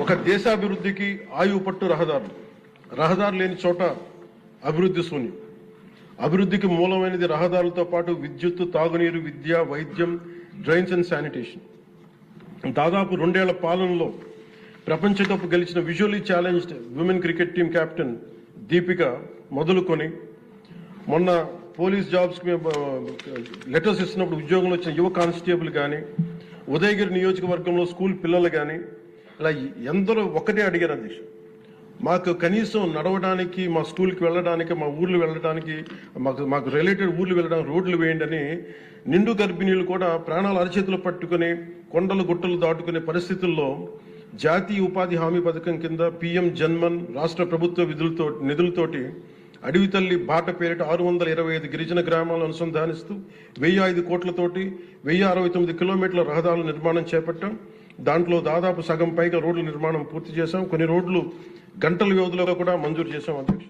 ఒక దేశాభివృద్ధికి ఆయువు పట్టు రహదారులు లేని చోట అభివృద్ధి శూన్యం. అభివృద్ధికి మూలమైనది రహదారులతో పాటు విద్యుత్, తాగునీరు, విద్య, వైద్యం, డ్రైన్స్ అండ్ శానిటేషన్. దాదాపు 2 ఏళ్ల పాలనలో ప్రపంచ కప్ గెలిచిన visually challenged women cricket team captain Deepika మొదలుకొని మొన్న పోలీస్ జాబ్స్ లెటర్స్ ఇస్తున్నప్పుడు ఉద్యోగంలో వచ్చిన యువ కానిస్టేబుల్ కానీ, ఉదయగిరి నియోజకవర్గంలో స్కూల్ పిల్లలు కానీ, ఇలా ఎందరో ఒకటే అడిగారు అధ్యక్ష, మాకు కనీసం నడవడానికి, మా స్కూల్కి వెళ్ళడానికి, మా ఊర్లు వెళ్ళడానికి, మాకు రిలేటెడ్ ఊర్లు వెళ్ళడానికి రోడ్లు వేయండి అని నిండు గర్భిణీలు కూడా ప్రాణాలు అరచేతులు పట్టుకుని కొండలు గుట్టలు దాటుకునే పరిస్థితుల్లో జాతీయ ఉపాధి హామీ పథకం కింద PM జన్మన్ రాష్ట్ర ప్రభుత్వ నిధులతోటి అడవి తల్లి బాట పేరిట 625 గిరిజన గ్రామాలను అనుసంధానిస్తూ 1005 కోట్లతోటి 1069 కిలోమీటర్ల రహదారుల నిర్మాణం చేపట్టాం. దాంట్లో దాదాపు సగం పైగా రోడ్ల నిర్మాణం పూర్తి చేశాం. కొన్ని రోడ్లు గంటల వ్యవధిలో కూడా మంజూరు చేశాం అధ్యక్ష.